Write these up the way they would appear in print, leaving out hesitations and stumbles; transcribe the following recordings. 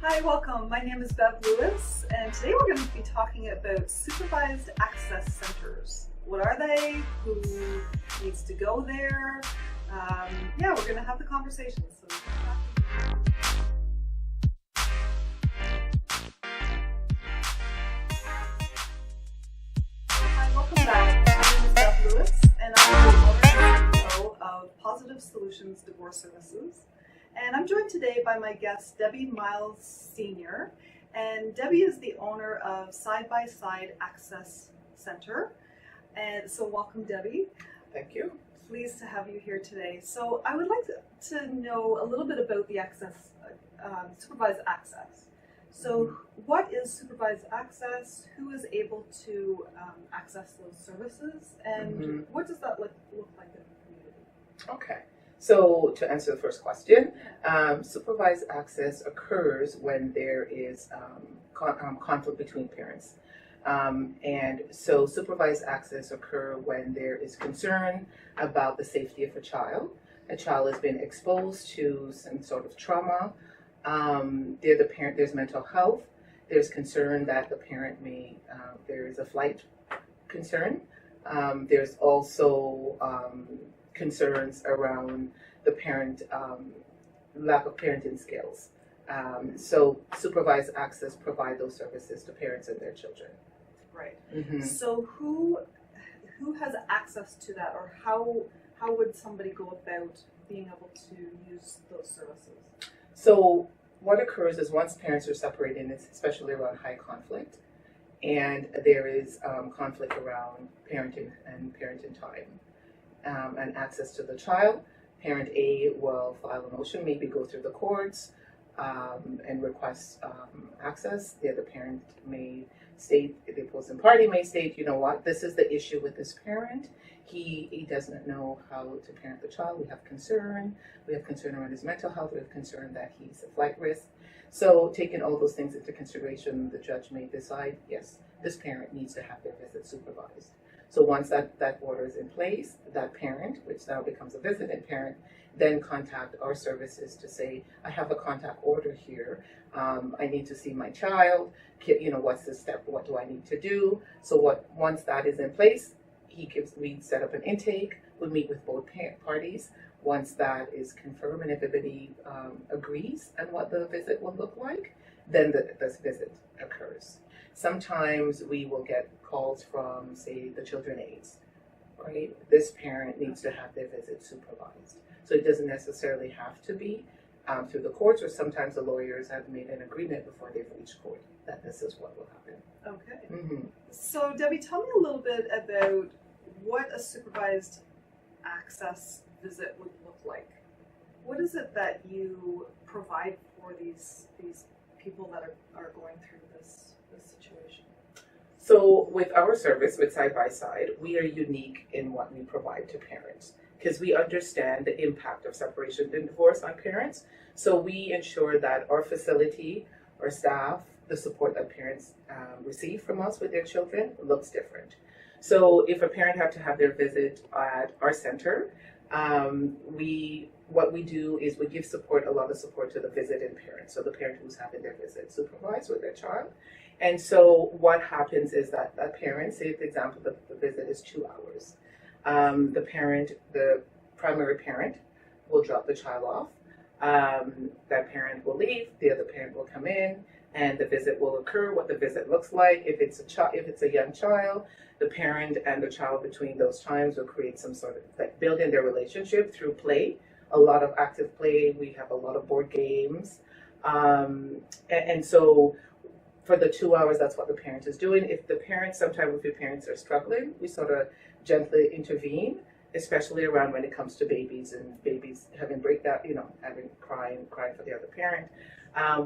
Hi, welcome. My name is Bev Lewis, and today we're going to be talking about supervised access centers. What are they? Who needs to go there? We're going to have the conversation. So hi, welcome back. My name is Bev Lewis, and I'm the owner and CEO of Positive Solutions Divorce Services. And I'm joined today by my guest, Debbie Miles Sr. And Debbie is the owner of Side by Side Access Center. And so welcome, Debbie. Thank you. Pleased to have you here today. So I would like to know a little bit about the supervised access. So what is supervised access? Who is able to access those services? And what does that look like in the community? Okay. So to answer the first question, supervised access occurs when there is conflict between parents. And so supervised access occur when there is concern about the safety of a child. A child has been exposed to some sort of trauma. There's mental health. There's concern that the parent there is a flight concern. There's also concerns around the parent, lack of parenting skills. So supervised access provide those services to parents and their children. Right. Mm-hmm. So who has access to that, or how would somebody go about being able to use those services? So what occurs is once parents are separated, especially around high conflict, and there is conflict around parenting and parenting time. And access to the child, parent A will file a motion, maybe go through the courts and request access. The other parent may state, the opposing party may state, you know what, this is the issue with this parent. He doesn't know how to parent the child. We have concern. We have concern around his mental health. We have concern that he's a flight risk. So taking all those things into consideration, the judge may decide, yes, this parent needs to have their visit supervised. So once that order is in place, that parent, which now becomes a visiting parent, then contact our services to say, I have a contact order here. I need to see my child. What's the step? What do I need to do? So once that is in place, we set up an intake. We meet with both parties. Once that is confirmed and everybody agrees on what the visit will look like, then this visit occurs. Sometimes we will get calls from, say, the children aides, right? This parent needs to have their visit supervised. So it doesn't necessarily have to be through the courts, or sometimes the lawyers have made an agreement before they've reached court that this is what will happen. Okay. Mm-hmm. So Debbie, tell me a little bit about what a supervised access visit would look like. What is it that you provide for these people that are going through this situation? So with our service, with Side by Side, we are unique in what we provide to parents because we understand the impact of separation and divorce on parents. So we ensure that our facility, our staff, the support that parents receive from us with their children looks different. So if a parent had to have their visit at our center, what we do is we give a lot of support to the visiting parent, so the parent who's having their visit supervised with their child. And so what happens is that parent, say for example, the visit is 2 hours. The primary parent will drop the child off. That parent will leave, the other parent will come in, and the visit will occur. What the visit looks like, if it's a young child, the parent and the child between those times will create some sort of like building their relationship through play. A lot of active play. We have a lot of board games, and so for the 2 hours, that's what the parent is doing. Sometimes if your parents are struggling, we sort of gently intervene, especially around when it comes to babies and babies having breakdown, having crying for the other parent.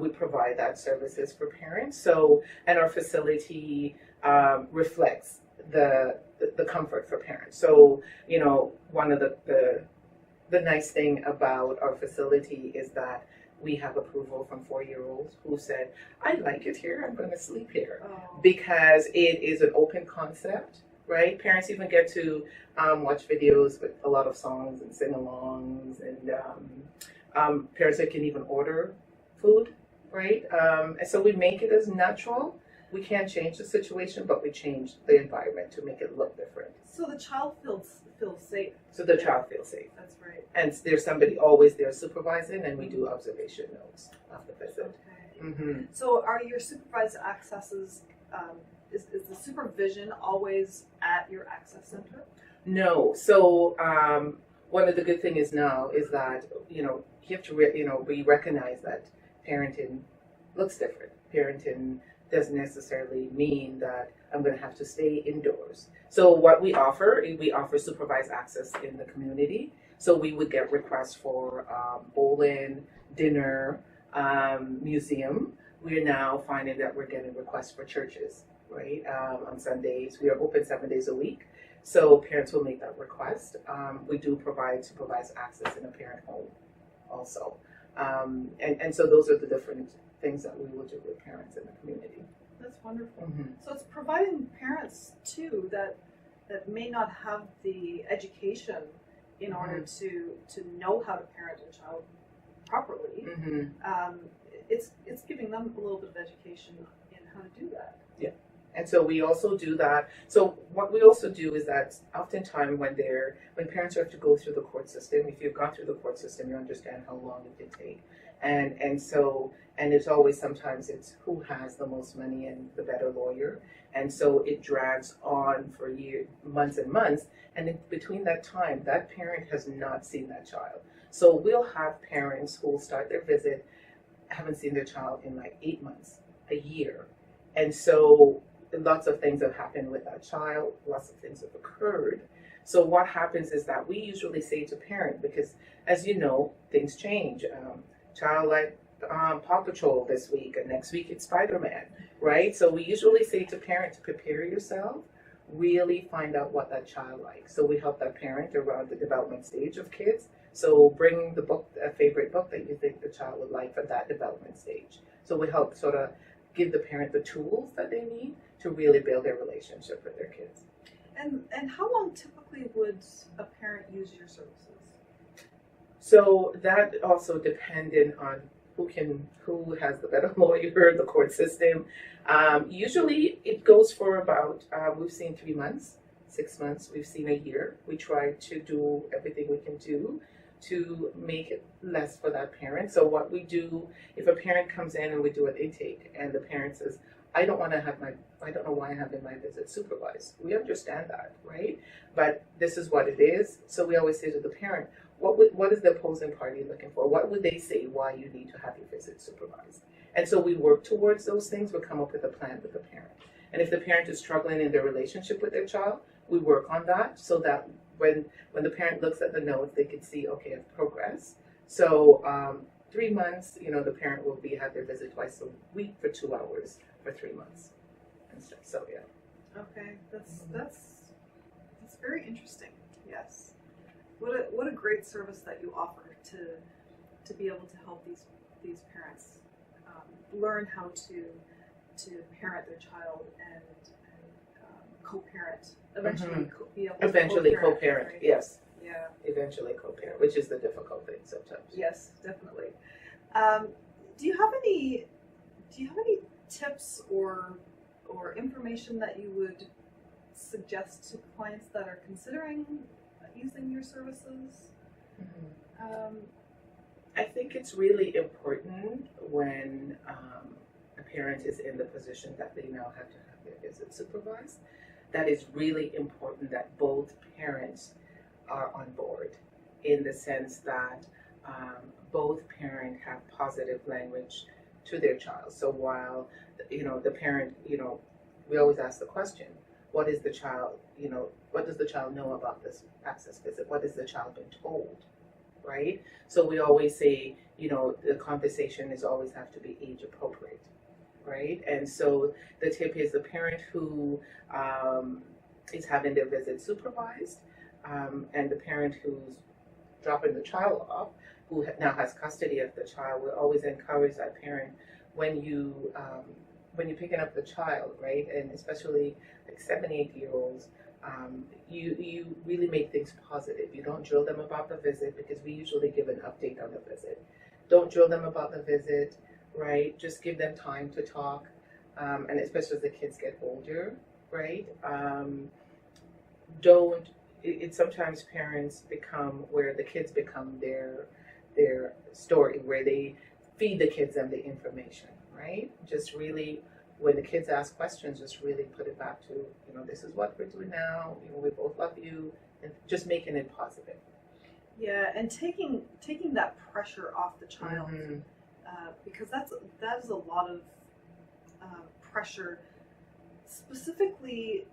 We provide that services for parents. So, and our facility reflects the comfort for parents. So, one of the nice thing about our facility is that we have approval from 4-year-olds who said, I like it here, I'm going to sleep here. Because it is an open concept, right? Parents even get to watch videos with a lot of songs and sing-alongs, and parents that can even order food right? And so we make it as natural. We can't change the situation, but we change the environment to make it look different. So the child feels safe. So the child feels safe. That's right. And there's somebody always there supervising, and we do observation notes of the visit. Okay. Mm-hmm. So are your supervised accesses, is the supervision always at your access center? No. So one of the good things now is that, you know, you have to, we recognize that parenting looks different. Parenting doesn't necessarily mean that I'm going to have to stay indoors. So what we offer supervised access in the community. So we would get requests for bowling, dinner, museum. We're now finding that we're getting requests for churches, right? On Sundays. We are open 7 days a week. So parents will make that request. We do provide supervised access in a parent home also. And so those are the different things that we will do with parents in the community. That's wonderful. Mm-hmm. So it's providing parents too that may not have the education in order to know how to parent a child properly. Mm-hmm. It's giving them a little bit of education in how to do that. Yeah. And so we also do that. So what we also do is that oftentimes when parents have to go through the court system, if you've gone through the court system, you understand how long it can take. And it's always sometimes it's who has the most money and the better lawyer. And so it drags on for years, months and months. And in between that time, that parent has not seen that child. So we'll have parents who will start their visit, haven't seen their child in like 8 months, a year. And so lots of things have happened with that child, lots of things have occurred. So what happens is that we usually say to parent, because as you know, things change. Child like Paw Patrol this week, and next week it's Spider-Man, right? So we usually say to parent to prepare yourself, really find out what that child likes. So we help that parent around the development stage of kids. So bring the book, a favorite book that you think the child would like for that development stage. So we help sort of give the parent the tools that they need to really build their relationship with their kids. And how long typically would a parent use your services? So that also depending on who has the better lawyer, the court system. Usually it goes for about, we've seen 3 months, 6 months, we've seen a year. We try to do everything we can do to make it less for that parent. So what we do, if a parent comes in and we do an intake and the parent says, I don't know why I'm having my visit supervised. We understand that, right? But this is what it is. So we always say to the parent, what is the opposing party looking for? What would they say why you need to have your visit supervised? And so we work towards those things. We come up with a plan with the parent. And if the parent is struggling in their relationship with their child, we work on that so that when the parent looks at the notes, they can see, okay, I've progressed. So 3 months, the parent will have their visit twice a week for 2 hours for 3 months. And so yeah. Okay, that's very interesting. Yes. What a great service that you offer to be able to help these parents learn how to parent their child and co-parent. Eventually, be able to co-parent. Right? Yes. Yeah. Eventually co-parent, which is the difficult thing sometimes. Yes, definitely. Do you have any tips or information that you would suggest to clients that are considering using your services? Mm-hmm. I think it's really important when a parent is in the position that they now have to have their visit supervised. That is really important that both parents are on board in the sense that both parents have positive language to their child. So while the parent, we always ask the question, what does the child know about this access visit? What has the child been told, right? So we always say, the conversation is always have to be age appropriate, right? And so the tip is the parent who is having their visit supervised and the parent who's dropping the child off, who now has custody of the child, will always encourage that parent when you're picking up the child, right? And especially like 7, 8 year olds, you really make things positive. You don't drill them about the visit because we usually give an update on the visit. Don't drill them about the visit. right? Just give them time to talk, and especially as the kids get older, right? Don't. It sometimes parents become where the kids become their story, where they feed the kids them the information, right? Just really, when the kids ask questions, just really put it back to, this is what we're doing now. We both love you, and just making it positive. Yeah, and taking that pressure off the child, because that is a lot of pressure. Specifically,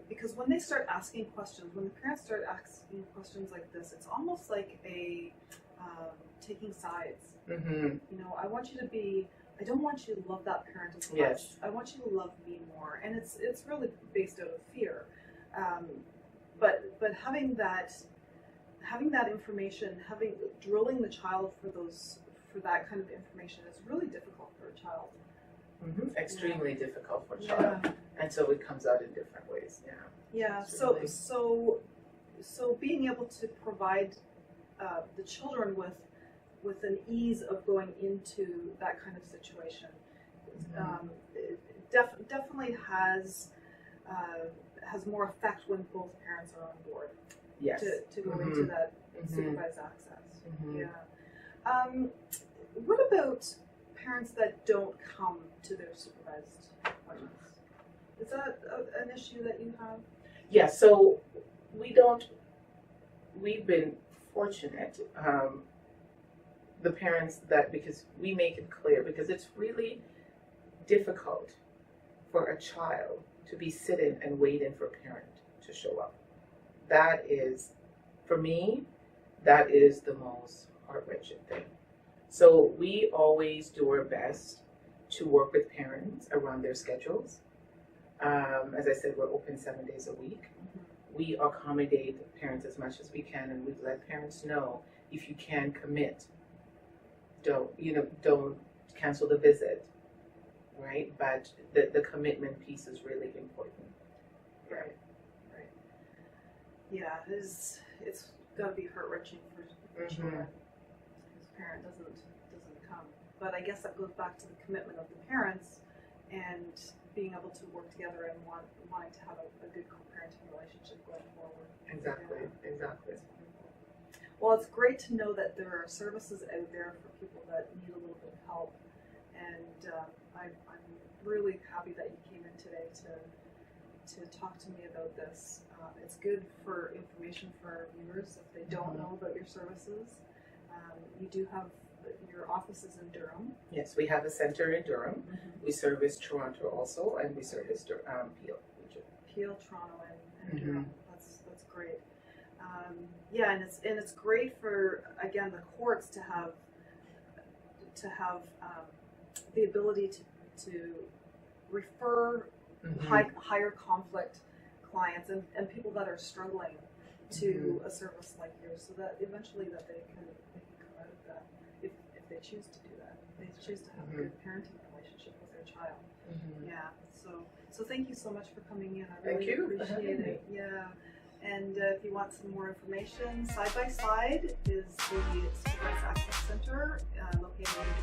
because when they start asking questions, when the parents start asking questions like this, it's almost like a taking sides. I want you to be. I don't want you to love that parent as much. Yes. I want you to love me more, and it's really based out of fear. But having that information, drilling the child for that kind of information is really difficult for a child. Extremely difficult for a child, and so it comes out in different ways. Yeah. Really... So being able to provide the children with an ease of going into that kind of situation, definitely has more effect when both parents are on board. Yes. To go into that supervised access. What about parents that don't come to their supervised appointments? Is that an issue that you have? Yeah, so we've been fortunate, the parents because we make it clear, because it's really difficult for a child to be sitting and waiting for a parent to show up. That is, for me, that is the most heart-wrenching thing. So we always do our best to work with parents around their schedules. As I said, we're open 7 days a week. We accommodate parents as much as we can, and we let parents know, if you can commit, don't cancel the visit, right? But the commitment piece is really important, right? Yeah, it's got to be heart-wrenching for children. His parent doesn't come. But I guess that goes back to the commitment of the parents and being able to work together and wanting to have a good co-parenting relationship going forward. Exactly. Well, it's great to know that there are services out there for people that need a little bit of help, and I'm really happy that you came in today to talk to me about this. It's good for information for our viewers if they don't know about your services. You do have your offices in Durham. Yes, we have a center in Durham. We service Toronto also, and we service Peel region. Peel, Toronto, and Durham. That's great. And it's great for, again, the courts to have the ability to refer higher conflict clients and people that are struggling to a service like yours, so that eventually that they can come out of that if they choose to do that. They choose to have a good parenting relationship with their child. Yeah. So thank you so much for coming in. I really appreciate it. Yeah. And if you want some more information, side by side is the Supervised Access Center located in